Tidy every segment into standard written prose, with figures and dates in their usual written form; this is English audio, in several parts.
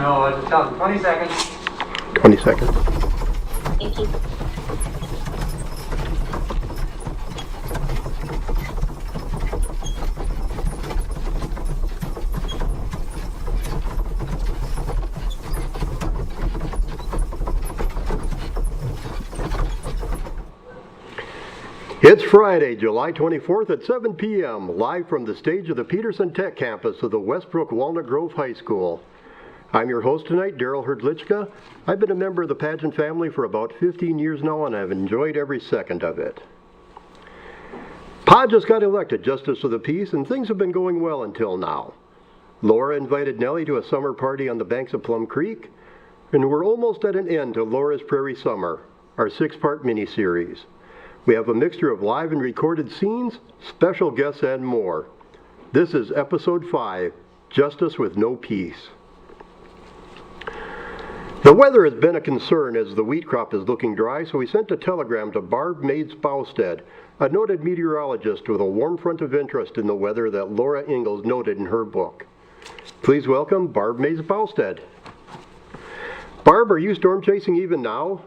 No, just tell them 20 seconds. 20 seconds. Thank you. It's Friday, July 24th at 7 p.m., live from the stage of the Peterson Tech campus of the Westbrook Walnut Grove High School. I'm your host tonight, Daryl Herdlichka. I've been a member of the pageant family for about 15 years now, and I've enjoyed every second of it. Pa just got elected Justice of the Peace, and things have been going well until now. Laura invited Nellie to a summer party on the banks of Plum Creek, and we're almost at an end to Laura's Prairie Summer, our 6-part mini-series. We have a mixture of live and recorded scenes, special guests, and more. This is Episode 5, Justice with No Peace. The weather has been a concern as the wheat crop is looking dry, so we sent a telegram to Barb Mades-Bousted, a noted meteorologist with a warm front of interest in the weather that Laura Ingalls noted in her book. Please welcome Barb Mades-Bousted. Barb, are you storm chasing even now?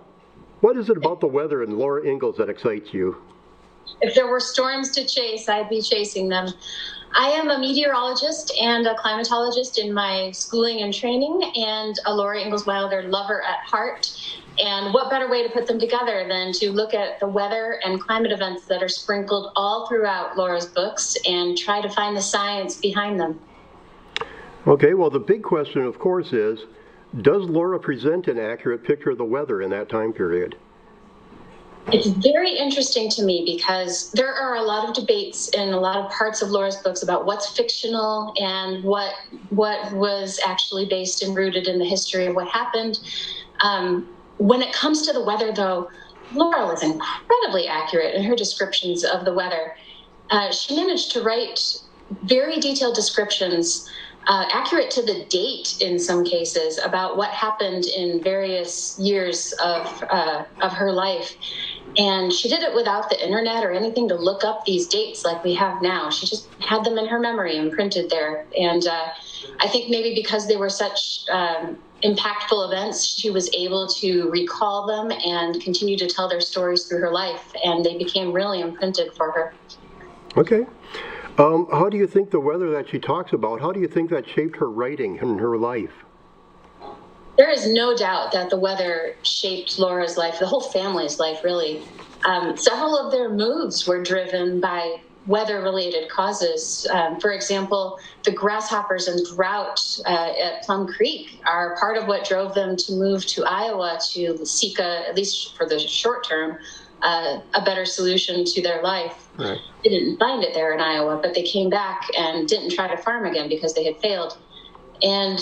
What is it about the weather and Laura Ingalls that excites you? If there were storms to chase, I'd be chasing them. I am a meteorologist and a climatologist in my schooling and training, and a Laura Ingalls Wilder lover at heart. And what better way to put them together than to look at the weather and climate events that are sprinkled all throughout Laura's books and try to find the science behind them. Okay, well, the big question, of course, is, does Laura present an accurate picture of the weather in that time period? It's very interesting to me because there are a lot of debates in a lot of parts of Laura's books about what's fictional and what was actually based and rooted in the history of what happened. When it comes to the weather, though, Laura was incredibly accurate in her descriptions of the weather. She managed to write very detailed descriptions, accurate to the date in some cases, about what happened in various years of her life. And she did it without the internet or anything to look up these dates like we have now. She just had them in her memory and printed there. And I think maybe because they were such impactful events, she was able to recall them and continue to tell their stories through her life. And they became really imprinted for her. Okay. How do you think the weather that she talks about, how do you think that shaped her writing and her life? There is no doubt that the weather shaped Laura's life, the whole family's life, really. Several of their moves were driven by weather-related causes. For example, the grasshoppers and drought at Plum Creek are part of what drove them to move to Iowa to seek, at least for the short term, a better solution to their life. Right. They didn't find it there in Iowa, but they came back and didn't try to farm again because they had failed. And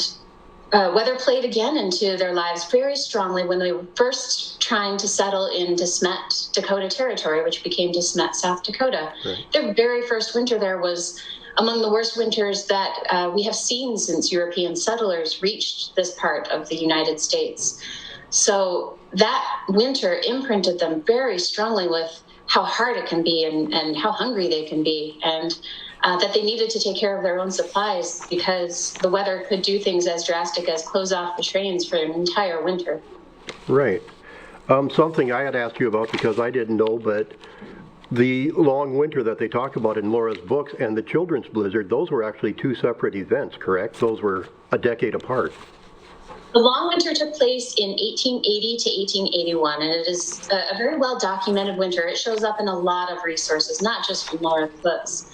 weather played again into their lives very strongly when they were first trying to settle in De Smet, Dakota Territory, which became De Smet, South Dakota. Right. Their very first winter there was among the worst winters that we have seen since European settlers reached this part of the United States. So that winter imprinted them very strongly with how hard it can be and how hungry they can be, and that they needed to take care of their own supplies because the weather could do things as drastic as close off the trains for an entire winter. Right. Something I had asked you about because I didn't know, but the long winter that they talk about in Laura's books and the children's blizzard, those were actually two separate events, correct? Those were a decade apart. The long winter took place in 1880 to 1881, and it is a very well-documented winter. It shows up in a lot of resources, not just from Laura's books.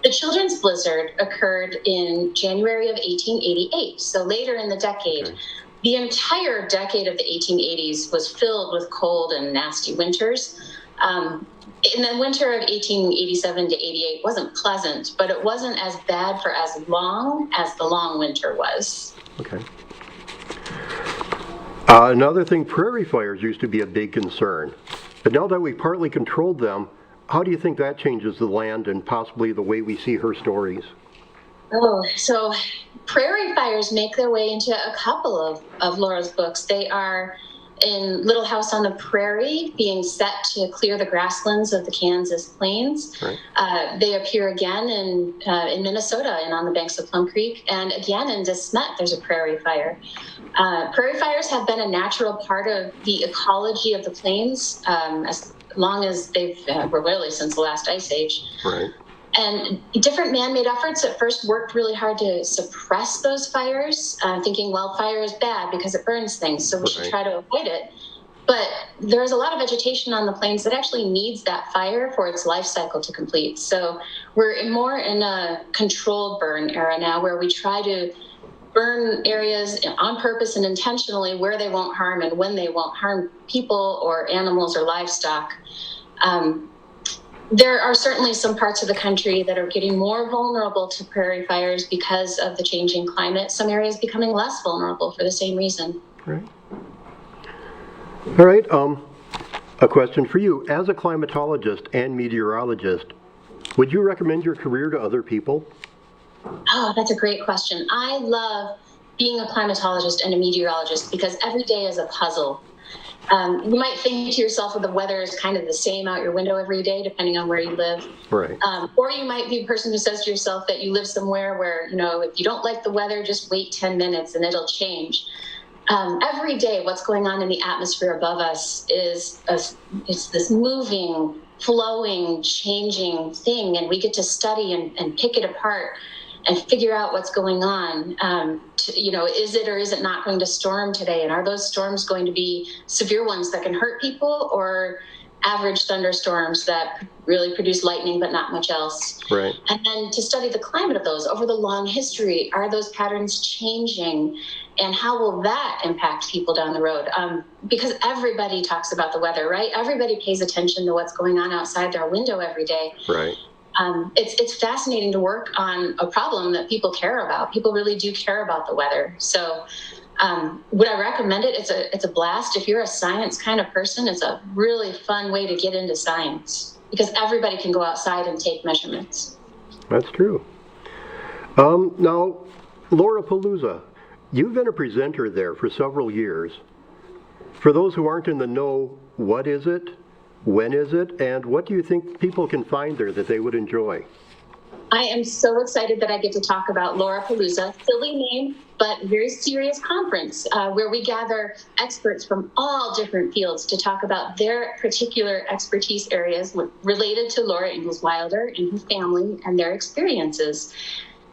The children's blizzard occurred in January of 1888, so later in the decade. Okay. The entire decade of the 1880s was filled with cold and nasty winters. In the winter of 1887 to 88 wasn't pleasant, but it wasn't as bad for as long as the long winter was. Okay. Another thing, prairie fires used to be a big concern. But now that we've partly controlled them, how do you think that changes the land and possibly the way we see her stories? Oh, so prairie fires make their way into a couple of Laura's books. They are in Little House on the Prairie, being set to clear the grasslands of the Kansas plains. Right. They appear again in Minnesota and on the banks of Plum Creek, and again in De Smet, there's a prairie fire. Prairie fires have been a natural part of the ecology of the plains as long as they've were really since the last ice age. Right. And different man-made efforts at first worked really hard to suppress those fires, thinking, well, fire is bad because it burns things, so we should try to avoid it. But there's a lot of vegetation on the plains that actually needs that fire for its life cycle to complete. So we're more in a controlled burn era now, where we try to burn areas on purpose and intentionally where they won't harm and when they won't harm people or animals or livestock. There are certainly some parts of the country that are getting more vulnerable to prairie fires because of the changing climate. Some areas becoming less vulnerable for the same reason. Right. All right. A question for you. As a climatologist and meteorologist, would you recommend your career to other people? Oh, that's a great question. I love being a climatologist and a meteorologist because every day is a puzzle. You might think to yourself that the weather is kind of the same out your window every day, depending on where you live. Right. Or you might be a person who says to yourself that you live somewhere where, if you don't like the weather, just wait 10 minutes and it'll change. Every day, what's going on in the atmosphere above us is it's this moving, flowing, changing thing, and we get to study and pick it apart and figure out what's going on. Is it or is it not going to storm today? And are those storms going to be severe ones that can hurt people, or average thunderstorms that really produce lightning but not much else? Right. And then to study the climate of those over the long history. Are those patterns changing? And how will that impact people down the road? Because everybody talks about the weather, right? Everybody pays attention to what's going on outside their window every day. Right. It's fascinating to work on a problem that people care about. People really do care about the weather. So would I recommend it? It's a blast. If you're a science kind of person, it's a really fun way to get into science because everybody can go outside and take measurements. That's true. Now, Laura-Palooza, you've been a presenter there for several years. For those who aren't in the know, what is it? When is it? And what do you think people can find there that they would enjoy? I am so excited that I get to talk about Laura-Palooza, silly name, but very serious conference where we gather experts from all different fields to talk about their particular expertise areas related to Laura Ingalls Wilder and her family and their experiences.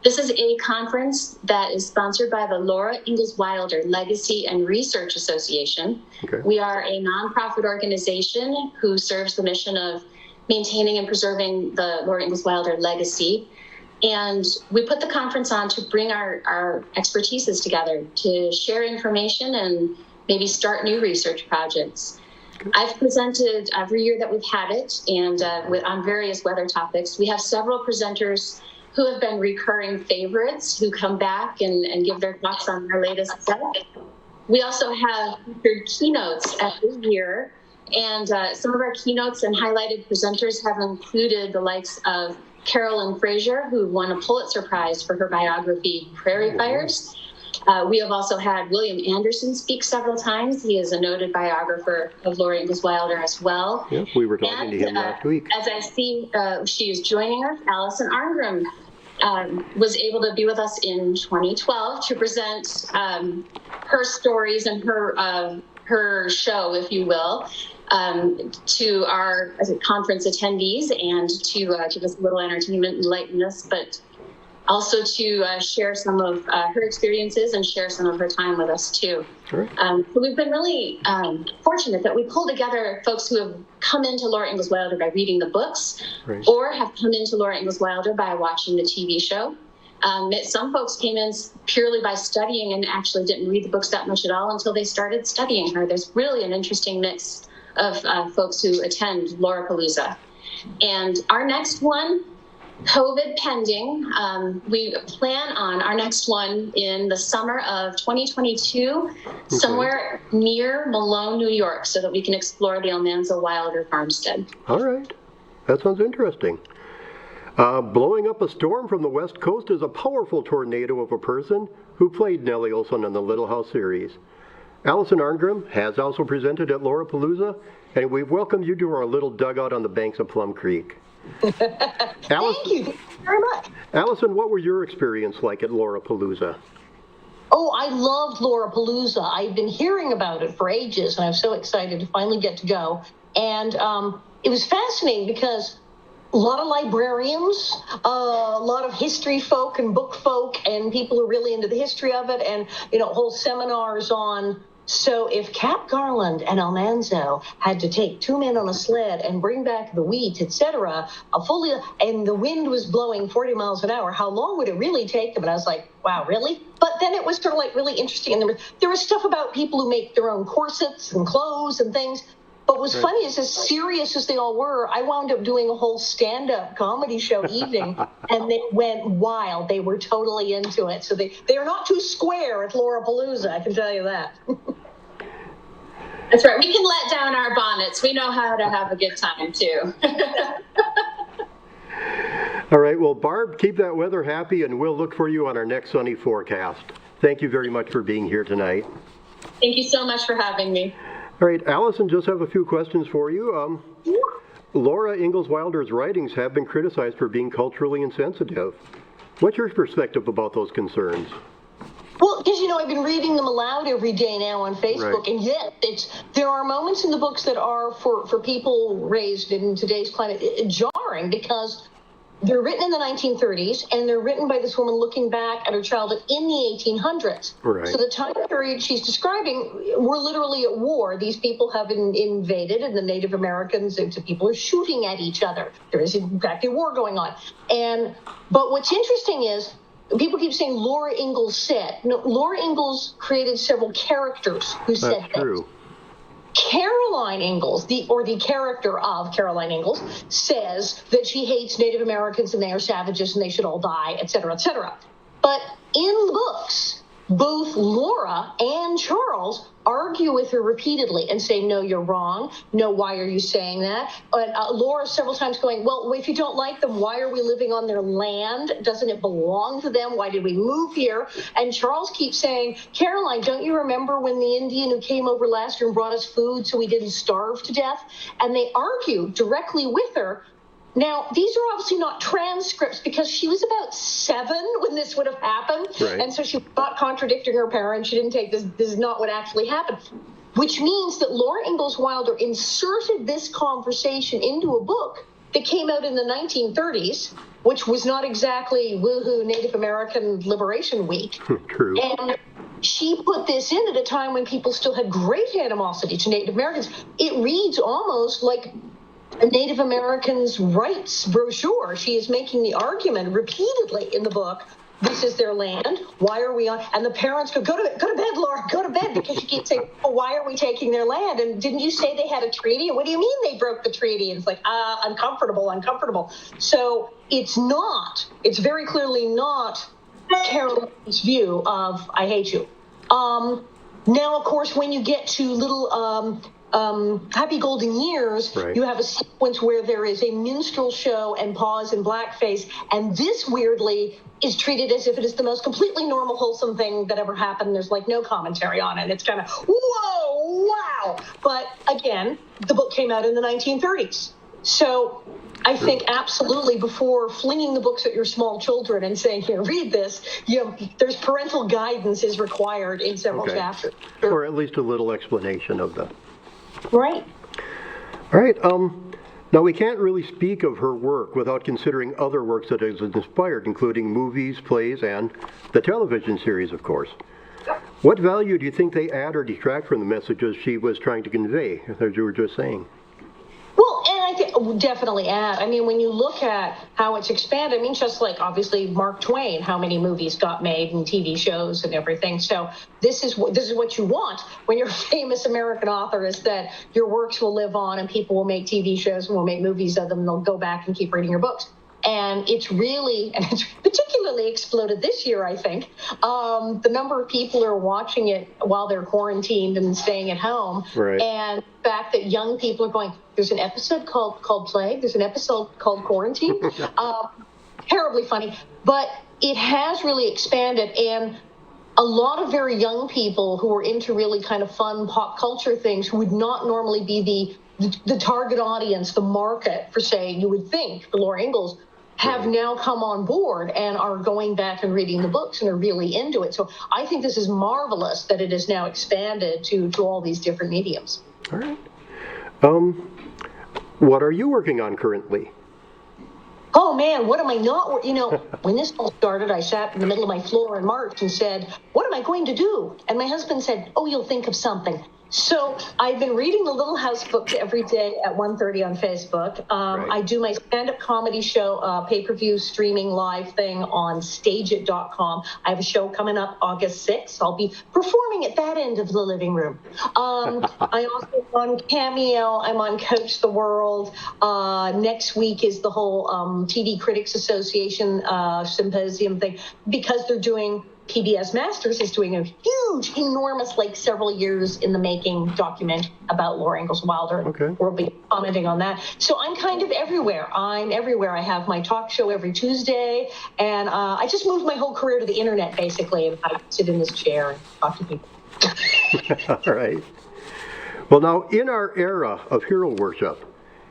This is a conference that is sponsored by the Laura Ingalls Wilder Legacy and Research Association. Okay. We are a nonprofit organization who serves the mission of maintaining and preserving the Laura Ingalls Wilder legacy. And we put the conference on to bring our expertises together, to share information and maybe start new research projects. Okay. I've presented every year that we've had it, and on various weather topics. We have several presenters who have been recurring favorites who come back and give their thoughts on their latest stuff. We also have featured keynotes every year, and some of our keynotes and highlighted presenters have included the likes of Carolyn Fraser, who won a Pulitzer Prize for her biography, Prairie Fires. We have also had William Anderson speak several times. He is a noted biographer of Laura Ingalls Wilder as well. Yes, we were talking to him last week. As I see, she is joining us. Allison Arngrim was able to be with us in 2012 to present her stories and her show, if you will, to our conference attendees and to give us a little entertainment and enlighten us, but also to share some of her experiences and share some of her time with us too. Sure. So we've been really fortunate that we pull together folks who have come into Laura Ingalls Wilder by reading the books, right, or have come into Laura Ingalls Wilder by watching the TV show. Some folks came in purely by studying and actually didn't read the books that much at all until they started studying her. There's really an interesting mix of folks who attend Laura-Palooza. And our next one, COVID pending, we plan on our next one in the summer of 2022, somewhere near Malone, New York, so that we can explore the Almanza Wilder farmstead. All right. That sounds interesting. Blowing up a storm from the West Coast is a powerful tornado of a person who played Nellie Oleson on the Little House series. Allison Arngrim has also presented at Laurapalooza, and we welcome you to our little dugout on the banks of Plum Creek. Thank you very much. Allison, what were your experience like at Laurapalooza? Oh, I loved Laurapalooza. I've been hearing about it for ages, and I was so excited to finally get to go. And it was fascinating because a lot of librarians, a lot of history folk and book folk, and people who are really into the history of it, and whole seminars on. So if Cap Garland and Almanzo had to take two men on a sled and bring back the wheat, etc., and the wind was blowing 40 miles an hour, how long would it really take them? And I was like, wow, really? But then it was sort of like really interesting. And there was stuff about people who make their own corsets and clothes and things. But what's funny is, as serious as they all were, I wound up doing a whole stand-up comedy show evening, and they went wild. They were totally into it. So they are not too square at Laurapalooza, I can tell you that. That's right. We can let down our bonnets. We know how to have a good time, too. All right, well, Barb, keep that weather happy, and we'll look for you on our next sunny forecast. Thank you very much for being here tonight. Thank you so much for having me. All right, Allison, just have a few questions for you. Laura Ingalls Wilder's writings have been criticized for being culturally insensitive. What's your perspective about those concerns? Well, because, I've been reading them aloud every day now on Facebook, right. And yet there are moments in the books that are, for people raised in today's climate, jarring, because they're written in the 1930s, and they're written by this woman looking back at her childhood in the 1800s. Right. So the time period she's describing, we're literally at war. These people have invaded, and the Native Americans and people are shooting at each other. There is, in fact, a war going on. But what's interesting is, people keep saying Laura Ingalls said. No, Laura Ingalls created several characters who said that. That's true. Caroline Ingalls, the character of Caroline Ingalls, says that she hates Native Americans and they are savages and they should all die, et cetera, et cetera. But in the books, both Laura and Charles argue with her repeatedly and say, no, you're wrong. No, why are you saying that? And Laura several times going, well, if you don't like them, why are we living on their land? Doesn't it belong to them? Why did we move here? And Charles keeps saying, Caroline, don't you remember when the Indian who came over last year and brought us food so we didn't starve to death? And they argue directly with her. Now, these are obviously not transcripts because she was about 7 when this would have happened. Right. And so she was not contradicting her parents. She didn't take this is not what actually happened, which means that Laura Ingalls Wilder inserted this conversation into a book that came out in the 1930s, which was not exactly woohoo Native American Liberation Week. True. And she put this in at a time when people still had great animosity to Native Americans. It reads almost like a Native Americans' rights brochure. She is making the argument repeatedly in the book, this is their land, why are we on? And the parents go to bed, Laura, go to bed, because she keeps saying, oh, why are we taking their land? And didn't you say they had a treaty? And what do you mean they broke the treaty? And it's like, uncomfortable. So it's very clearly not Caroline's view of I hate you. Now, of course, when you get to little Happy Golden Years, right. You have a sequence where there is a minstrel show and Paws in blackface, and this weirdly is treated as if it is the most completely normal, wholesome thing that ever happened. There's like no commentary on it. It's kind of, whoa, wow. But again, the book came out in the 1930s. So I think absolutely before flinging the books at your small children and saying, here, read this, there's parental guidance is required in several chapters. Or at least a little explanation of the... Right. All right. Now, we can't really speak of her work without considering other works that has inspired, including movies, plays, and the television series, of course. What value do you think they add or detract from the messages she was trying to convey, as you were just saying? Well, and I think definitely add. I mean, when you look at how it's expanded, I mean, just like obviously Mark Twain, how many movies got made and TV shows and everything. So this is what you want when you're a famous American author, is that your works will live on and people will make TV shows and will make movies of them, and they'll go back and keep reading your books. And it's particularly exploded this year, I think. The number of people who are watching it while they're quarantined and staying at home. Right. And the fact that young people are going, there's an episode called Plague, there's an episode called Quarantine. Terribly funny. But it has really expanded. And a lot of very young people who are into really kind of fun pop culture things who would not normally be the target audience, the market for, say, you would think, for Laura Ingalls, have now come on board and are going back and reading the books and are really into it. So I think this is marvelous that it has now expanded to all these different mediums. All right. What are you working on currently? Oh man, what am I not? When this all started, I sat in the middle of my floor in March and said, what am I going to do? And my husband said, oh, you'll think of something. So I've been reading the Little House books every day at 1:30 on Facebook. Right. I do my stand-up comedy show, pay-per-view streaming live thing on stageit.com. I have a show coming up August 6th. I'll be performing at that end of the living room. I also am on Cameo. I'm on Coach the World. Next week is the whole TV Critics Association symposium thing, because they're doing PBS Masters is doing a huge, enormous, like several years in the making document about Laura Ingalls Wilder. Okay. We'll be commenting on that. So I'm kind of everywhere. I'm everywhere. I have my talk show every Tuesday, and I just moved my whole career to the internet, basically, and I sit in this chair and talk to people. All right. Well, now, in our era of hero worship,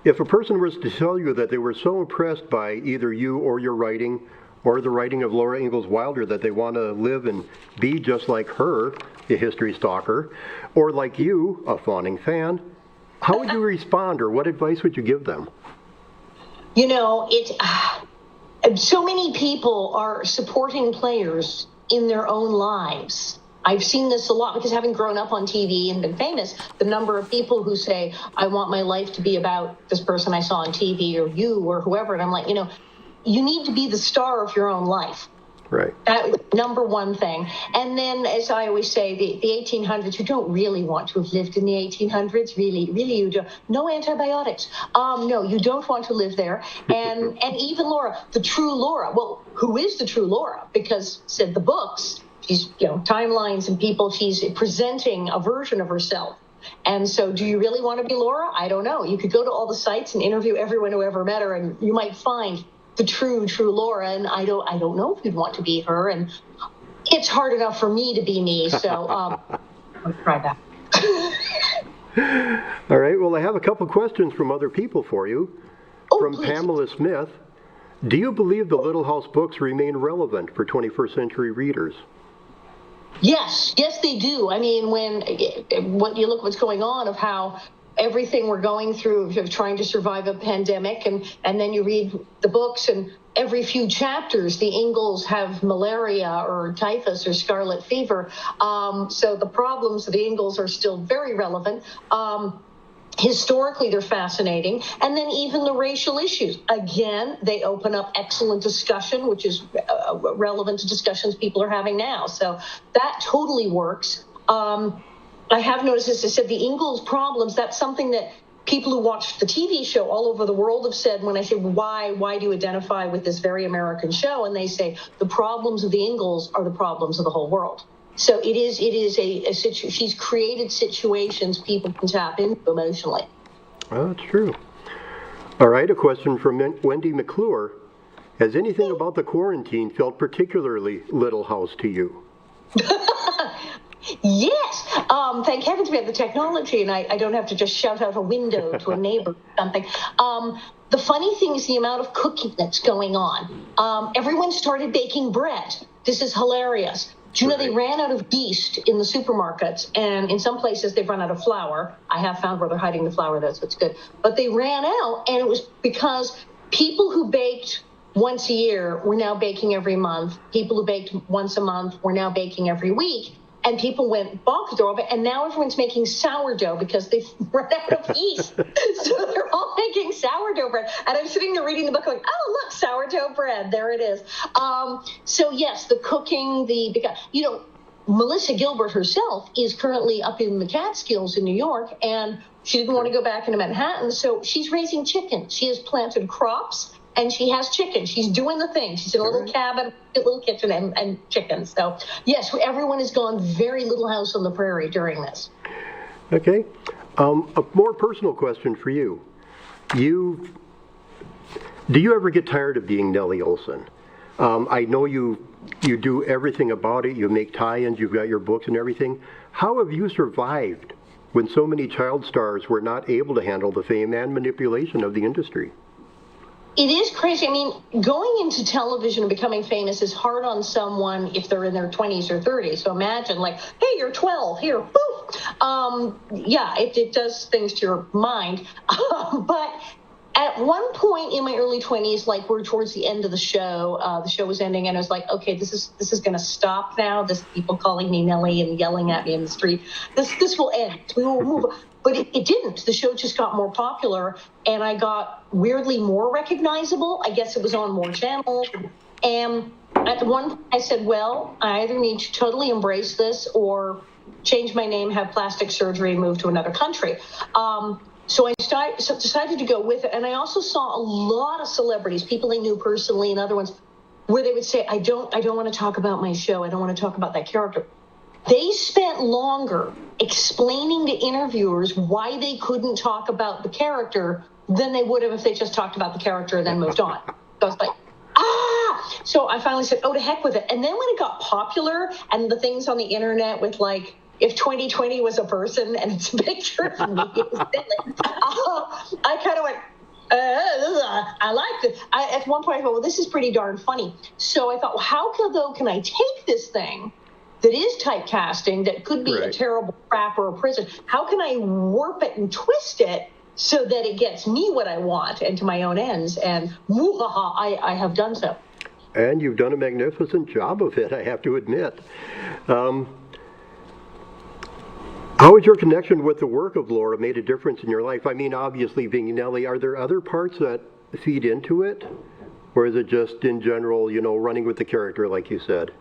if a person was to tell you that they were so impressed by either you or your writing, or the writing of Laura Ingalls Wilder, that they want to live and be just like her, a history stalker, or like you, a fawning fan, how would you respond, or what advice would you give them? So many people are supporting players in their own lives. I've seen this a lot because, having grown up on TV and been famous, the number of people who say, I want my life to be about this person I saw on TV or you or whoever. And I'm like, you need to be the star of your own life. Right. That was number one thing. And then, as I always say, the 1800s, you don't really want to have lived in the 1800s. Really, you don't. No antibiotics. No, you don't want to live there. And even Laura, the true Laura. Well, who is the true Laura? Because, said the books, she's, timelines and people, she's presenting a version of herself. And so, do you really want to be Laura? I don't know. You could go to all the sites and interview everyone who ever met her, and you might find the true Laura, and I don't know if you'd want to be her, and it's hard enough for me to be me, so I'll try that. All right, well, I have a couple questions from other people for you. From please. Pamela Smith. Do you believe the Little House books remain relevant for 21st century readers? Yes, they do. I mean, when you look what's going on, of how everything we're going through of trying to survive a pandemic, and then you read the books, and every few chapters the Ingalls have malaria or typhus or scarlet fever. So the problems of the Ingalls are still very relevant. Historically, they're fascinating. And then even the racial issues. Again, they open up excellent discussion, which is relevant to discussions people are having now. So that totally works. I have noticed, as I said, the Ingalls problems, that's something that people who watch the TV show all over the world have said. When I say, why do you identify with this very American show? And they say, the problems of the Ingalls are the problems of the whole world. So it is a she's created situations people can tap into emotionally. Oh, that's true. All right, a question from Wendy McClure. Has anything about the quarantine felt particularly Little House to you? Yes. Thank heavens we have the technology, and I don't have to just shout out a window to a neighbor or something. The funny thing is the amount of cooking that's going on. Everyone started baking bread. This is hilarious. Do you know they ran out of yeast in the supermarkets, and in some places they've run out of flour. I have found where they're hiding the flour, though, so it's good. But they ran out, and it was because people who baked once a year were now baking every month. People who baked once a month were now baking every week. And people went bonkers over it, and now everyone's making sourdough because they've run out of yeast. So they're all making sourdough bread. And I'm sitting there reading the book like, oh, look, sourdough bread. There it is. So, yes, the cooking, Melissa Gilbert herself is currently up in the Catskills in New York, and she didn't want to go back into Manhattan, so she's raising chickens. She has planted crops, and she has chickens. She's doing the thing. She's in a little cabin, a little kitchen, and chickens. So, yes, everyone has gone very Little House on the Prairie during this. Okay. A more personal question for you. Do you ever get tired of being Nellie Olson? I know you do everything about it. You make tie-ins. You've got your books and everything. How have you survived when so many child stars were not able to handle the fame and manipulation of the industry? It is crazy. I mean, going into television and becoming famous is hard on someone if they're in their 20s or 30s. So imagine, like, hey, you're 12, here, boom. Yeah, it does things to your mind. But at one point in my early 20s, like we're towards the end of the show was ending, and I was like, okay, this is going to stop now. This people calling me Nellie and yelling at me in the street. This will end. We will move. But it didn't. The show just got more popular, and I got weirdly more recognizable. I guess it was on more channels. And at one point I said, well, I either need to totally embrace this or change my name, have plastic surgery, and move to another country. So I decided to go with it. And I also saw a lot of celebrities, people I knew personally and other ones, where they would say, I don't want to talk about my show. I don't want to talk about that character. They spent longer explaining to interviewers why they couldn't talk about the character than they would have if they just talked about the character and then moved on. So I was like, So I finally said, oh, to heck with it. And then when it got popular and the things on the internet with, like, if 2020 was a person and it's a picture of me, I kind of went, I liked it. At one point I thought, well, this is pretty darn funny. So I thought, well, how can I take this thing that is typecasting, that could be a terrible crap or a prison? How can I warp it and twist it so that it gets me what I want and to my own ends? And I have done so. And you've done a magnificent job of it, I have to admit. How has your connection with the work of Laura made a difference in your life? I mean, obviously being Nellie, are there other parts that feed into it? Or is it just in general, running with the character, like you said?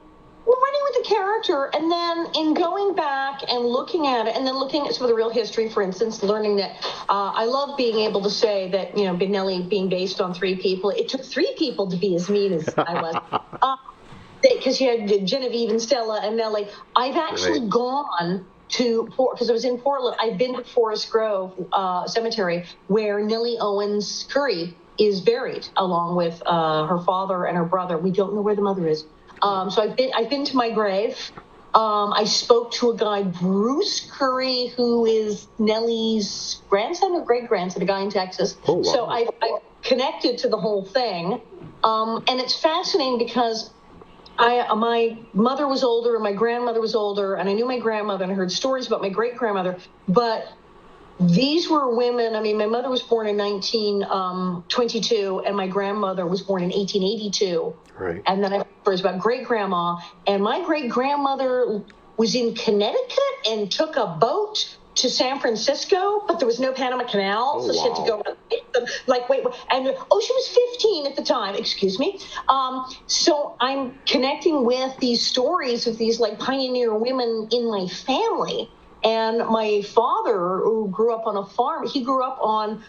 Well, running with the character, and then in going back and looking at it, and then looking at some of the real history, for instance, learning that I love being able to say that, Nellie being based on 3 people. It took 3 people to be as mean as I was. Because you had Genevieve and Stella and Nellie. I've actually gone because I was in Portland, I've been to Forest Grove Cemetery, where Nellie Owens Curry is buried, along with her father and her brother. We don't know where the mother is. So I've been to my grave. I spoke to a guy, Bruce Curry, who is Nellie's grandson or great-grandson, a guy in Texas. Oh, wow. So I've connected to the whole thing. And it's fascinating because my mother was older and my grandmother was older, and I knew my grandmother and I heard stories about my great-grandmother, but these were women. I mean, my mother was born in 1922 and my grandmother was born in 1882. Right. And then I heard stories about great-grandma, and my great-grandmother was in Connecticut and took a boat to San Francisco, but there was no Panama Canal, so she had to go wait, and she was 15 at the time, excuse me. So I'm connecting with these stories of these like pioneer women in my family. And my father, who grew up on a farm, he grew up on,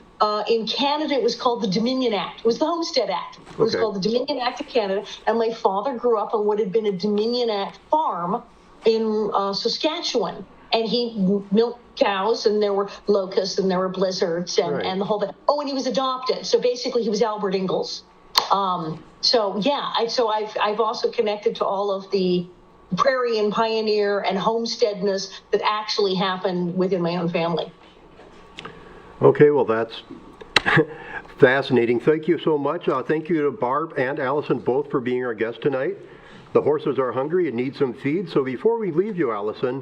in Canada, it was called the Dominion Act. It was the Homestead Act. It was called the Dominion Act of Canada. And my father grew up on what had been a Dominion Act farm in Saskatchewan. And he milked cows, and there were locusts, and there were blizzards, and the whole thing. Oh, and he was adopted. So basically, he was Albert Ingalls. I've also connected to all of the prairie and pioneer and homesteadness that actually happened within my own family. Okay, well, that's fascinating. Thank you so much. Thank you to Barb and Allison both for being our guests tonight. The horses are hungry and need some feed. So before we leave you, Allison,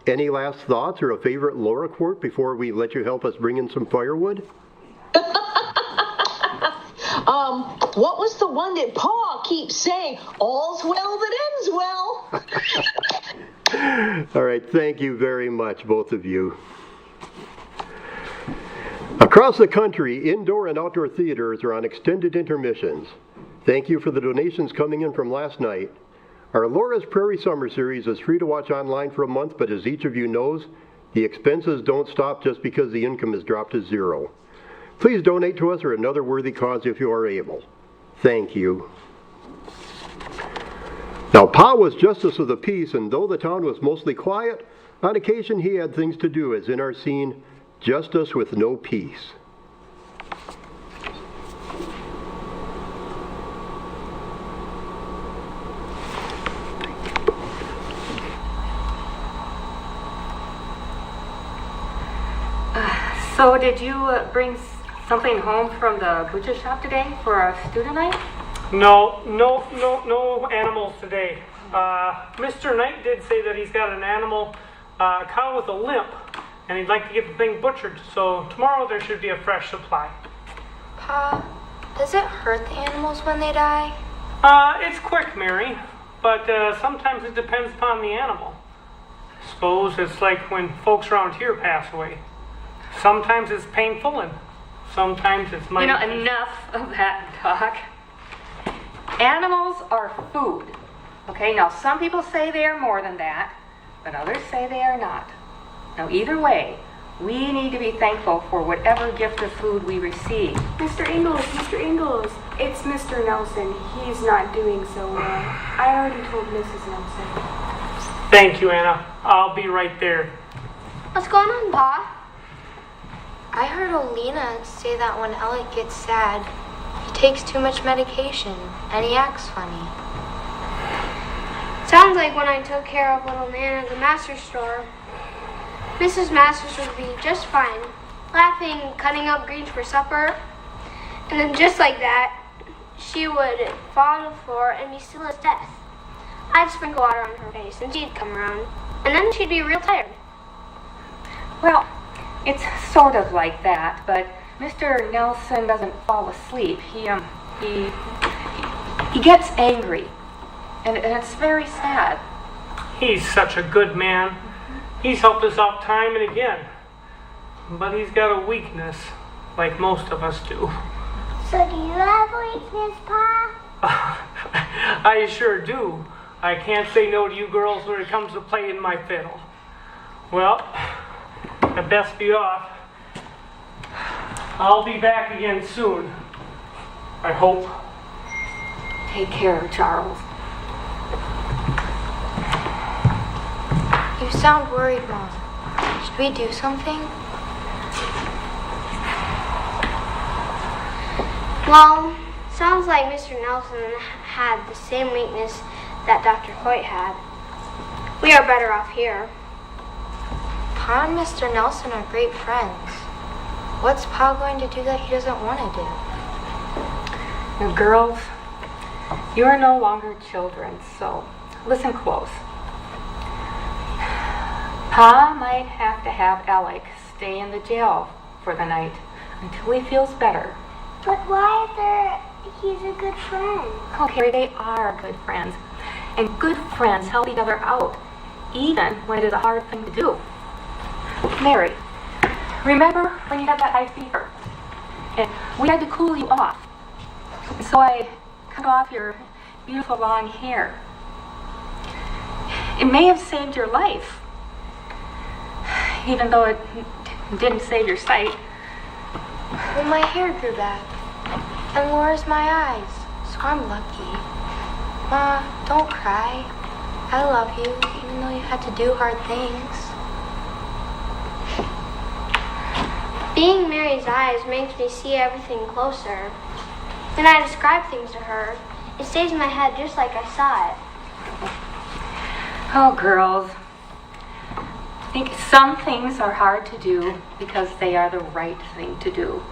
any last thoughts or a favorite Laura quote before we let you help us bring in some firewood? What was the one that Pa keeps saying? All's well that ends well. All right, thank you very much, both of you. Across the country, indoor and outdoor theaters are on extended intermissions. Thank you for the donations coming in from last night. Our Laura's Prairie Summer Series is free to watch online for a month, but as each of you knows, the expenses don't stop just because the income is dropped to zero. Please donate to us or another worthy cause if you are able. Thank you. Now, Pa was Justice of the Peace, and though the town was mostly quiet, on occasion he had things to do, as in our scene, Justice with No Peace. So did you bring something home from the butcher shop today for a student night? No animals today. Mr. Knight did say that he's got an animal, cow with a limp, and he'd like to get the thing butchered, so tomorrow there should be a fresh supply. Pa, does it hurt the animals when they die? It's quick, Mary, but sometimes it depends upon the animal. I suppose it's like when folks around here pass away. Sometimes it's painful, and sometimes it's mighty. Enough of that talk. Animals are food. Okay, now some people say they are more than that, but others say they are not. Now either way, we need to be thankful for whatever gift of food we receive. Mr. Ingalls, it's Mr. Nelson. He's not doing so well. I already told Mrs. Nelson. Thank you, Anna. I'll be right there. What's going on, Pa? I heard Olena say that when Alec gets sad, he takes too much medication and he acts funny. Sounds like when I took care of little Nan at the Master's store. Mrs. Masters would be just fine, laughing, cutting up greens for supper, and then just like that, she would fall on the floor and be still as death. I'd sprinkle water on her face and she'd come around, and then she'd be real tired. Well, it's sort of like that, but Mr. Nelson doesn't fall asleep. He gets angry, and it's very sad. He's such a good man. He's helped us out time and again. But he's got a weakness, like most of us do. So do you have a weakness, Pa? I sure do. I can't say no to you girls when it comes to playing my fiddle. Well, I best be off. I'll be back again soon. I hope. Take care, Charles. You sound worried, Mom. Should we do something? Well, sounds like Mr. Nelson had the same weakness that Dr. Hoyt had. We are better off here. Pa and Mr. Nelson are great friends. What's Pa going to do that he doesn't want to do? Now, girls, you are no longer children, so listen close. Pa might have to have Alec stay in the jail for the night until he feels better. But why if he's a good friend? Okay, they are good friends. And good friends help each other out, even when it is a hard thing to do. Mary, remember when you had that high fever? And we had to cool you off. So I cut off your beautiful long hair. It may have saved your life, even though it didn't save your sight. Well, my hair grew back. And Laura's my eyes, so I'm lucky. Ma, don't cry. I love you, even though you had to do hard things. Being Mary's eyes makes me see everything closer. When I describe things to her, it stays in my head just like I saw it. Oh, girls. I think some things are hard to do because they are the right thing to do.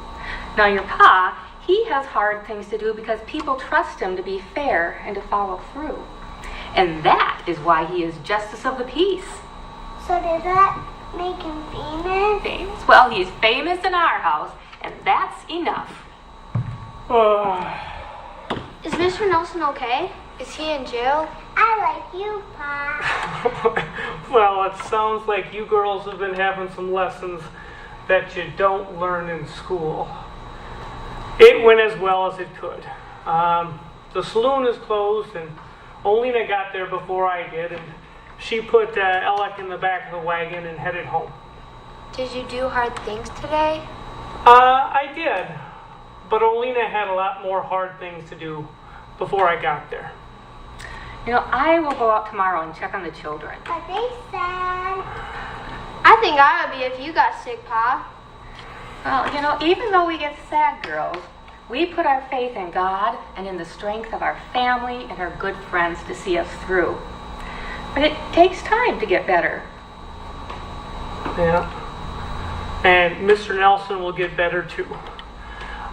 Now, your pa, he has hard things to do because people trust him to be fair and to follow through. And that is why he is Justice of the Peace. So does that make him famous? Famous? Well, he's famous in our house, and that's enough. Is Mr. Nelson okay? Is he in jail? I like you, Pa. Well, it sounds like you girls have been having some lessons that you don't learn in school. It went as well as it could. The saloon is closed, and Olena got there before I did, and she put Alec in the back of the wagon and headed home. Did you do hard things today? I did, but Olena had a lot more hard things to do before I got there. I will go out tomorrow and check on the children. Are they sad? I think I would be if you got sick, Pa. Well, even though we get sad, girls, we put our faith in God and in the strength of our family and our good friends to see us through. But it takes time to get better. Yeah. And Mr. Nelson will get better too.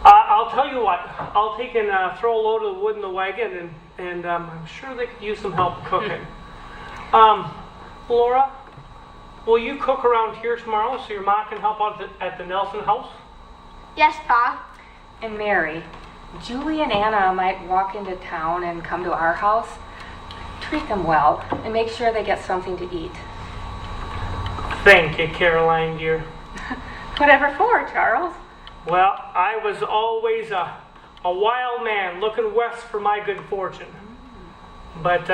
I'll tell you what, I'll take and throw a load of wood in the wagon, and I'm sure they could use some help cooking. Laura, will you cook around here tomorrow so your mom can help out at the Nelson house? Yes, Pa. And Mary, Julie and Anna might walk into town and come to our house. Treat them well and make sure they get something to eat. Thank you, Caroline, dear. Whatever for, Charles. Well, I was always a wild man looking west for my good fortune. But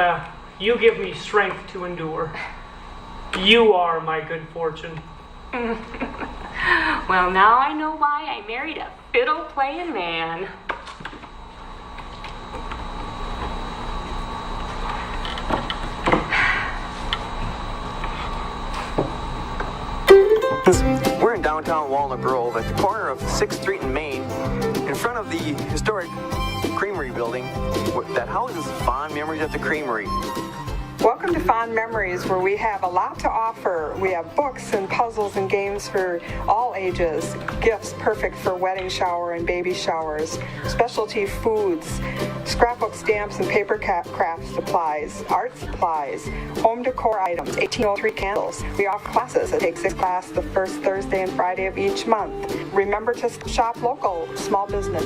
you give me strength to endure. You are my good fortune. Well, now I know why I married a fiddle-playing man. We're in downtown Walnut Grove at the corner of 6th Street and Main, in front of the historic Creamery building that houses fond memories at the Creamery. Welcome to Fond Memories, where we have a lot to offer. We have books and puzzles and games for all ages, gifts perfect for wedding shower and baby showers, specialty foods, scrapbook stamps and paper craft supplies, art supplies, home decor items, 1803 candles. We offer classes that take 6th class the first Thursday and Friday of each month. Remember to shop local, small business.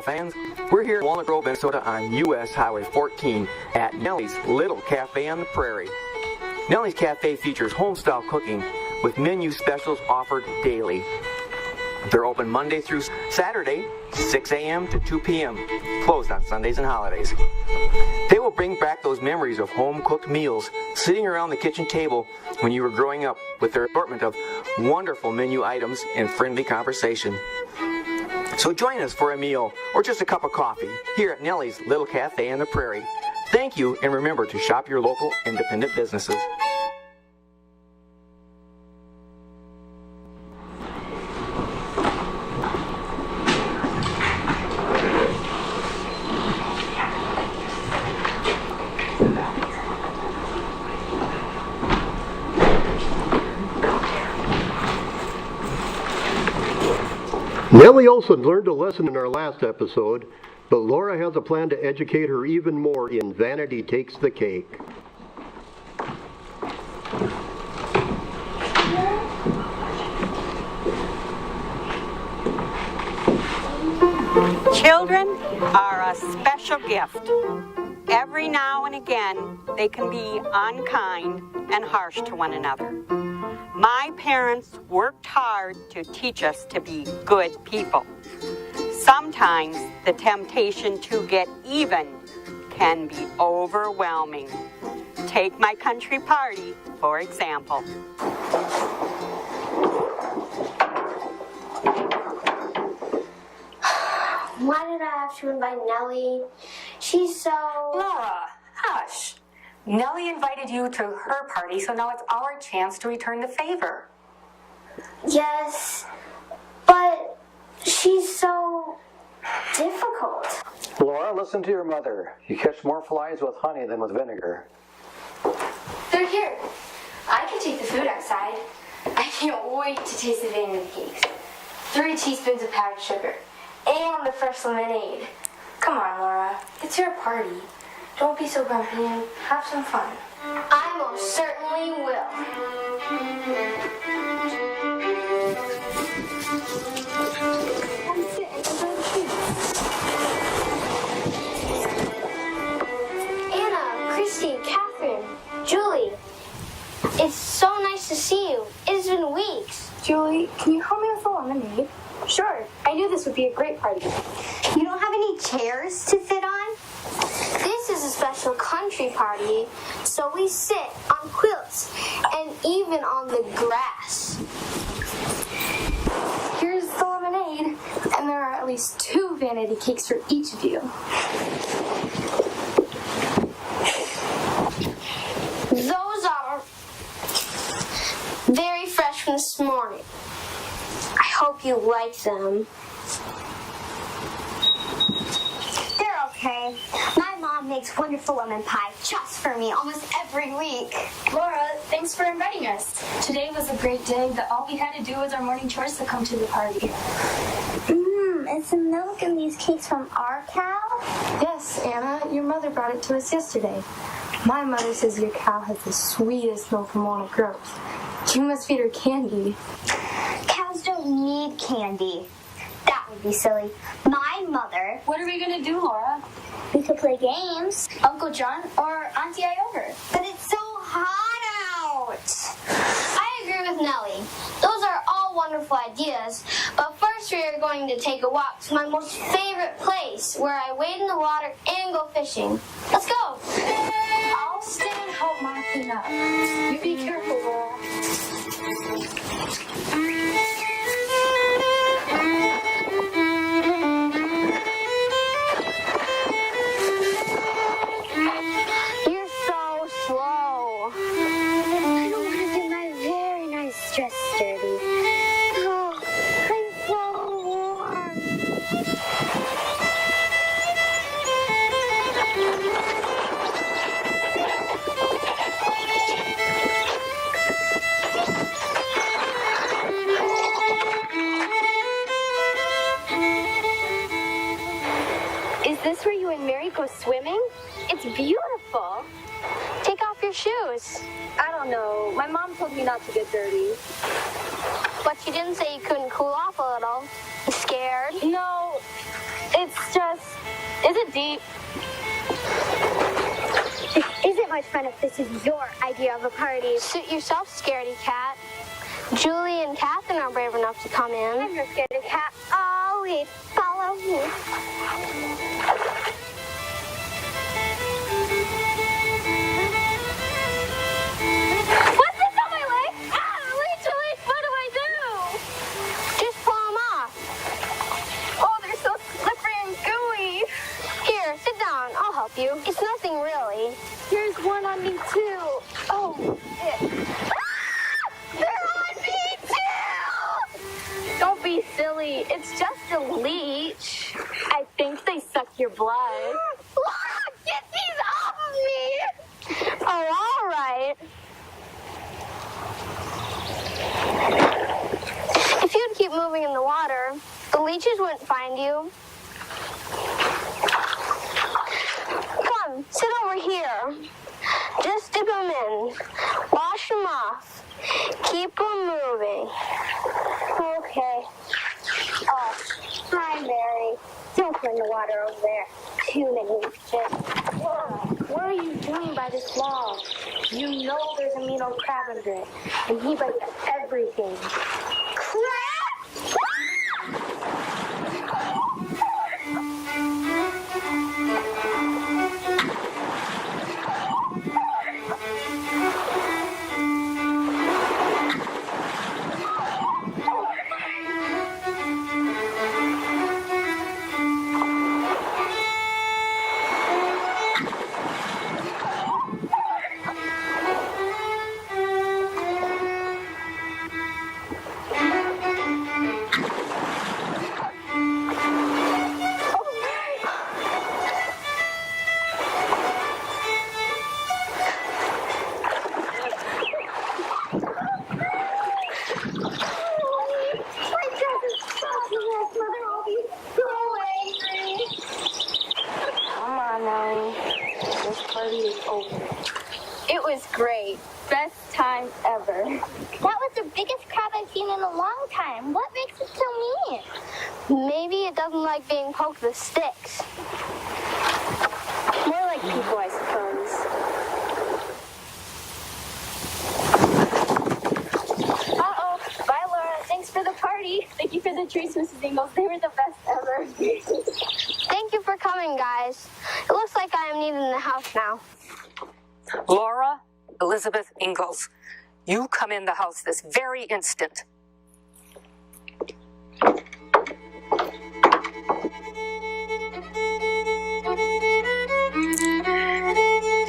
Fans, we're here in Walnut Grove, Minnesota on US Highway 14 at Nellie's Little Cafe on the Prairie. Nellie's Cafe features home-style cooking with menu specials offered daily. They're open Monday through Saturday, 6 a.m. to 2 p.m., closed on Sundays and holidays. They will bring back those memories of home-cooked meals, sitting around the kitchen table when you were growing up, with their assortment of wonderful menu items and friendly conversation. So join us for a meal or just a cup of coffee here at Nellie's Little Cafe on the Prairie. Thank you, and remember to shop your local independent businesses. Nellie Olson learned a lesson in our last episode, but Laura has a plan to educate her even more in Vanity Takes the Cake. Children are a special gift. Every now and again, they can be unkind and harsh to one another. My parents worked hard to teach us to be good people. Sometimes the temptation to get even can be overwhelming. Take my country party, for example. Why did I have to invite Nellie? She's so... Laura, hush. Nellie invited you to her party, so now it's our chance to return the favor. Yes, but she's so difficult. Laura, listen to your mother. You catch more flies with honey than with vinegar. They're here. I can take the food outside. I can't wait to taste the vanity cakes. 3 teaspoons of powdered sugar. And the fresh lemonade. Come on, Laura. It's your party. Don't be so grumpy and have some fun. I most certainly will. Anna, Christy, Catherine, Julie. It's so nice to see you. It's been weeks. Julie, can you help me with the lemonade? Sure. I knew this would be a great party. You don't have any chairs to sit on? This is a special country party, so we sit on quilts and even on the grass. Here's the lemonade, and there are at least 2 vanity cakes for each of you. Those are very fresh from this morning. hope you like them. They're okay. My mom makes wonderful lemon pie just for me almost every week. Laura, thanks for inviting us. Today was a great day, but all we had to do was our morning chores to come to the party. Is the milk in these cakes from our cow? Yes, Anna, your mother brought it to us yesterday. My mother says your cow has the sweetest milk from Walnut Grove. You must feed her candy. Cows don't need candy. That would be silly. My mother... What are we going to do, Laura? We could play games. Uncle John or Auntie Iover. But it's so hot out. I agree with Nellie. Those are all wonderful ideas. But first we are going to take a walk to my most favorite place where I wade in the water and go fishing. Let's go. I'll stay and help Mom clean up. You be careful, Laura. You're so slow. I don't want to get my very nice dress dirty. Oh, I'm so warm. Is this where you and Mary go swimming? It's beautiful. Take off your shoes. I don't know. My mom told me not to get dirty. But she didn't say you couldn't cool off a little. You scared? No, it's just... Is it deep? It isn't much fun if this is your idea of a party. Suit yourself, scaredy cat. Julie and Catherine are brave enough to come in. I'm not scaredy cat. Oh, wait, follow me. What's this on my leg? Ah, Julie, what do I do? Just pull them off. Oh, they're so slippery and gooey. Here, sit down. I'll help you. It's nothing really. Here's one on me, too. Oh, shit. They're on me, too! Don't be silly. It's just a leech. I think they suck your blood. Laura, get these off of me! Oh, all right. If you'd keep moving in the water, the leeches wouldn't find you. Come, sit over here. Just dip them in. Wash them off. Keep them moving. Okay. Oh, hi, Mary. Don't go in the water over there. Too many leeches. What are you doing by this wall? You know there's a mean old crab under it, and he bites everything. Crap! It was great. Best time ever. That was the biggest crab I've seen in a long time. What makes it so mean? Maybe it doesn't like being poked with sticks. More like people, I suppose. Uh-oh. Bye, Laura. Thanks for the party. Thank you for the treats, Mrs. Ingalls. They were the best ever. Thank you for coming, guys. It looks like I am needed in the house now. Laura Elizabeth Ingalls, you come in the house this very instant.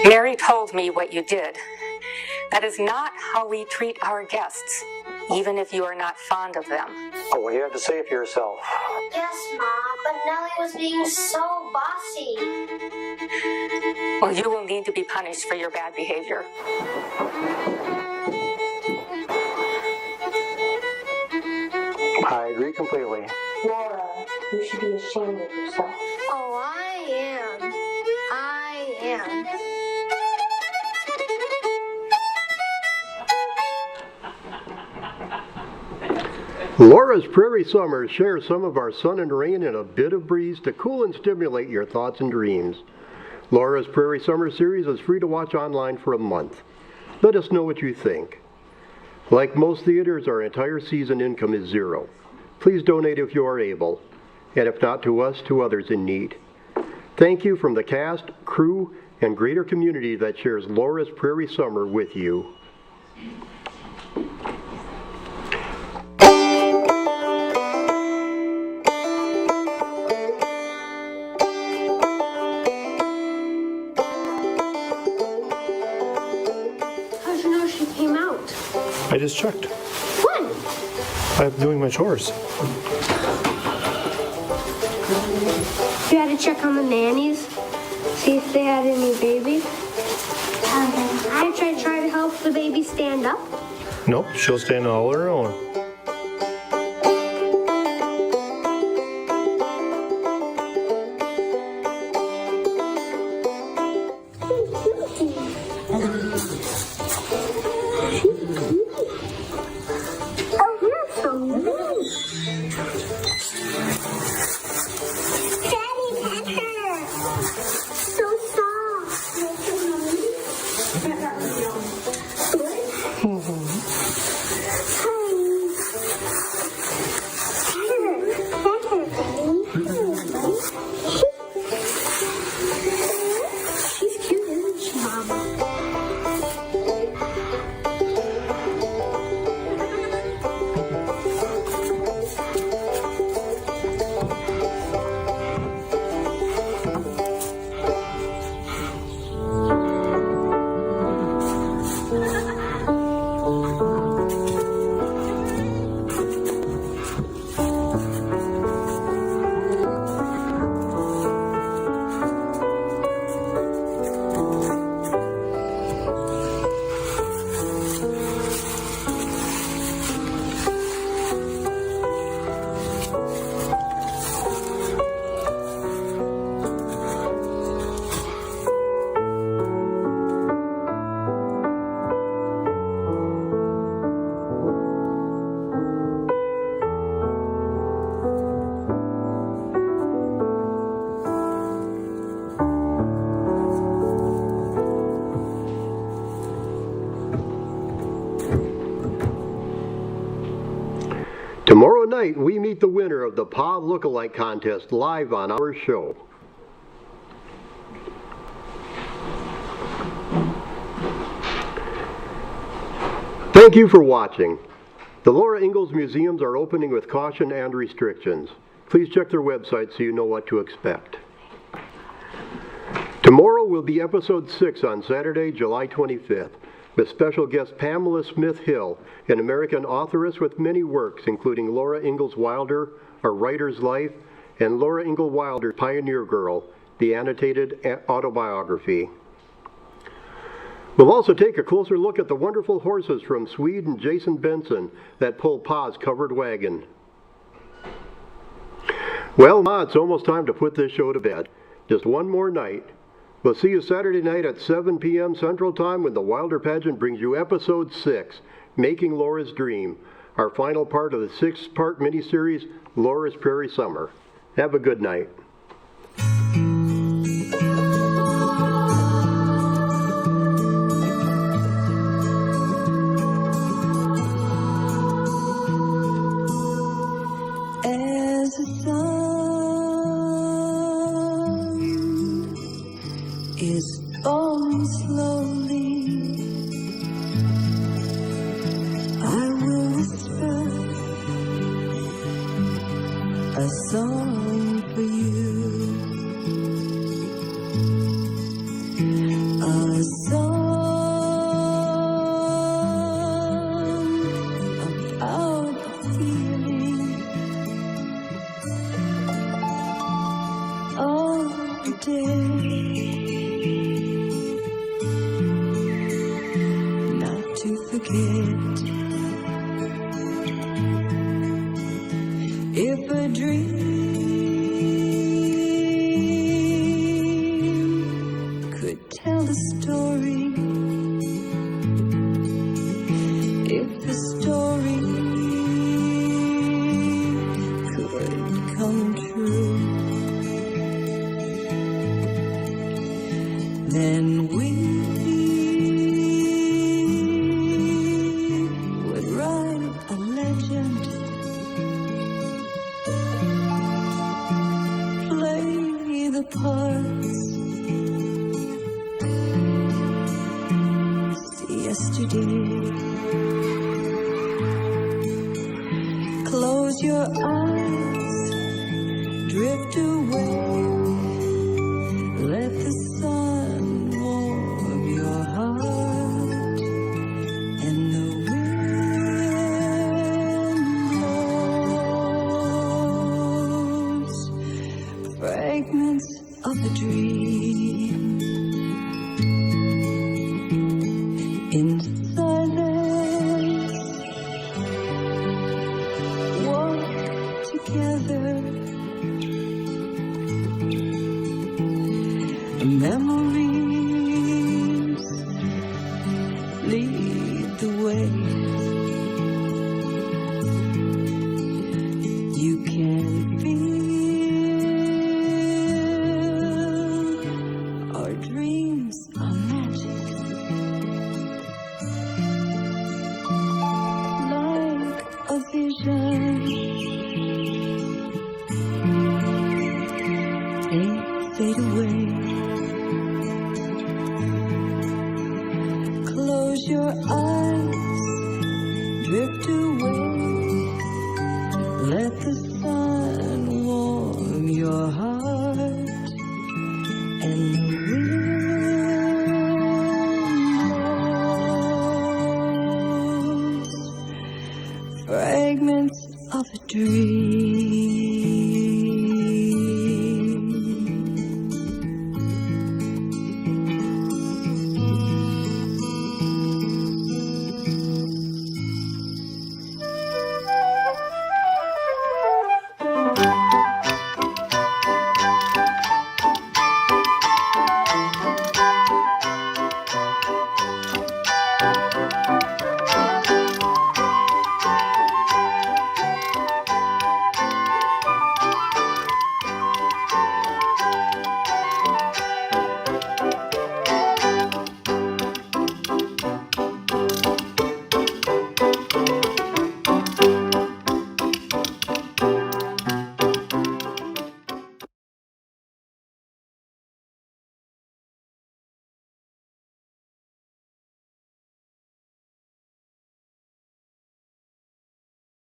Mary told me what you did. That is not how we treat our guests, even if you are not fond of them. Oh, what do you have to say for yourself? Yes, Ma, but Nellie was being so bossy. Well, you will need to be punished for your bad behavior. I agree completely. Laura, you should be ashamed of yourself. Oh, I am. I am. Laura's Prairie Summer shares some of our sun and rain and a bit of breeze to cool and stimulate your thoughts and dreams. Laura's Prairie Summer series is free to watch online for a month. Let us know what you think. Like most theaters, our entire season income is zero. Please donate if you are able, and if not to us, to others in need. Thank you from the cast, crew, and greater community that shares Laura's Prairie Summer with you. How'd you know she came out? I just checked. When? I'm doing my chores. You had to check on the nannies, see if they had any babies. I try to help the baby stand up. Nope, she'll stand all on her own. Oh, you're so nice. Daddy, pet her. So soft. She's cute, isn't she, Mama? Tomorrow night, we meet the winner of the Pa Lookalike Contest live on our show. Thank you for watching. The Laura Ingalls Museums are opening with caution and restrictions. Please check their website so you know what to expect. Tomorrow will be episode 6 on Saturday, July 25th. With special guest Pamela Smith Hill, an American authoress with many works, including Laura Ingalls Wilder, A Writer's Life, and Laura Ingalls Wilder's Pioneer Girl, the annotated autobiography. We'll also take a closer look at the wonderful horses from Swede and Jason Benson that pull Pa's covered wagon. Well, Ma, it's almost time to put this show to bed. Just one more night. We'll see you Saturday night at 7 p.m. Central Time when the Wilder Pageant brings you episode 6, Making Laura's Dream, our final part of the 6-part miniseries, Laura's Prairie Summer. Have a good night. As the sun is falling slowly, I will whisper a song for you, a song about the feeling forget. If a dream could tell a story, if the story could come true, then we would write a legend, play the parts, see yesterday. Close your eyes, drift away, let the sun warm your heart, and the wind blows fragments of a dream. In silence, walk together. Memories lead the way. You can feel our dreams are magic, like a vision. They fade away. Close your eyes, drift away, let the sun warm your heart, and the wind blows fragments of a dream.